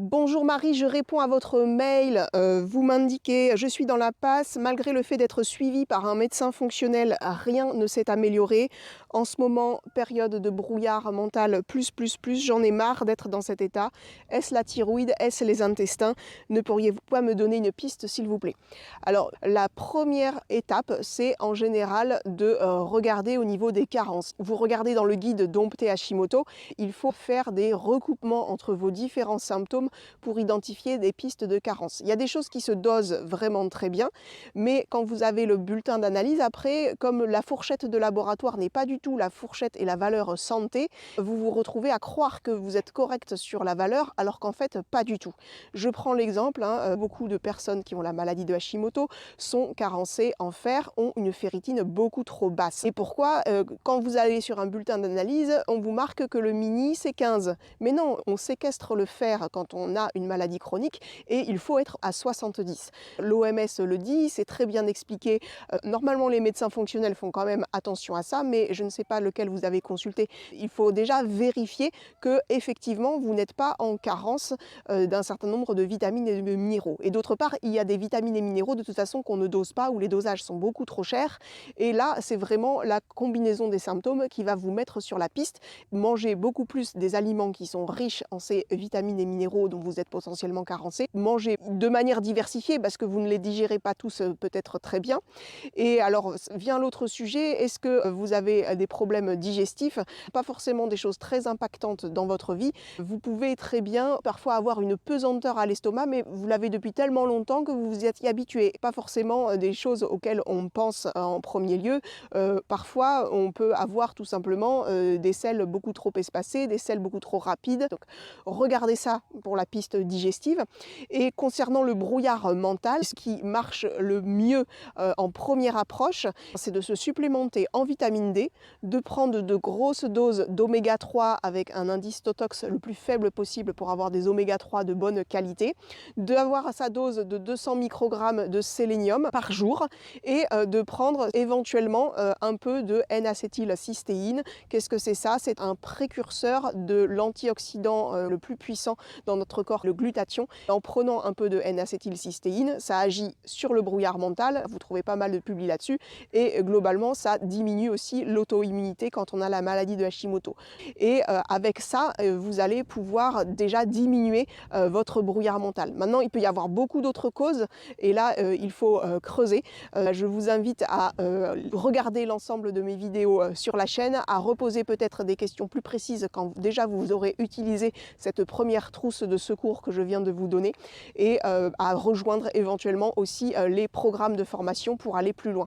Bonjour Marie, je réponds à votre mail. Vous m'indiquez, je suis dans la passe, malgré le fait d'être suivie par un médecin fonctionnel, rien ne s'est amélioré. En ce moment, période de brouillard mental plus, j'en ai marre d'être dans cet état. Est-ce la thyroïde? Est-ce les intestins? Ne pourriez-vous pas me donner une piste s'il vous plaît? Alors, la première étape, c'est en général de regarder au niveau des carences. Vous regardez dans le guide Dompté Hashimoto, il faut faire des recoupements entre vos différents symptômes pour identifier des pistes de carence. Il y a des choses qui se dosent vraiment très bien, mais quand vous avez le bulletin d'analyse, après, comme la fourchette de laboratoire n'est pas du tout la fourchette et la valeur santé, vous vous retrouvez à croire que vous êtes correct sur la valeur, alors qu'en fait, pas du tout. Je prends l'exemple, beaucoup de personnes qui ont la maladie de Hashimoto sont carencées en fer, ont une ferritine beaucoup trop basse. Et pourquoi quand vous allez sur un bulletin d'analyse, on vous marque que le mini c'est 15. Mais non, on séquestre le fer quand on a une maladie chronique et il faut être à 70. L'OMS le dit, c'est très bien expliqué. Normalement, les médecins fonctionnels font quand même attention à ça, mais je ne sais pas lequel vous avez consulté. Il faut déjà vérifier que effectivement vous n'êtes pas en carence d'un certain nombre de vitamines et de minéraux. Et d'autre part, il y a des vitamines et minéraux de toute façon qu'on ne dose pas, où les dosages sont beaucoup trop chers. Et là, c'est vraiment la combinaison des symptômes qui va vous mettre sur la piste. Mangez beaucoup plus des aliments qui sont riches en ces vitamines et minéraux dont vous êtes potentiellement carencé. Mangez de manière diversifiée parce que vous ne les digérez pas tous peut-être très bien. Et alors vient l'autre sujet, est-ce que vous avez des problèmes digestifs? Pas forcément des choses très impactantes dans votre vie. Vous pouvez très bien parfois avoir une pesanteur à l'estomac, mais vous l'avez depuis tellement longtemps que vous vous êtes y habitué. Pas forcément des choses auxquelles on pense en premier lieu. Parfois, on peut avoir tout simplement des selles beaucoup trop espacées, des selles beaucoup trop rapides. Donc, regardez ça pour la piste digestive. Et concernant le brouillard mental, ce qui marche le mieux en première approche, c'est de se supplémenter en vitamine D, de prendre de grosses doses d'oméga 3 avec un indice Totox le plus faible possible pour avoir des oméga 3 de bonne qualité, d'avoir sa dose de 200 microgrammes de sélénium par jour et de prendre éventuellement un peu de N-acétylcystéine. Qu'est-ce que c'est ça? C'est un précurseur de l'antioxydant le plus puissant dans notre corps, le glutathion. En prenant un peu de N-acétylcystéine, ça agit sur le brouillard mental, vous trouvez pas mal de publis là-dessus, et globalement ça diminue aussi l'auto-immunité quand on a la maladie de Hashimoto. Et avec ça, vous allez pouvoir déjà diminuer votre brouillard mental. Maintenant, il peut y avoir beaucoup d'autres causes, et là, il faut creuser. Je vous invite à regarder l'ensemble de mes vidéos sur la chaîne, à reposer peut-être des questions plus précises quand déjà vous aurez utilisé cette première trousse de secours que je viens de vous donner, et à rejoindre éventuellement aussi les programmes de formation pour aller plus loin.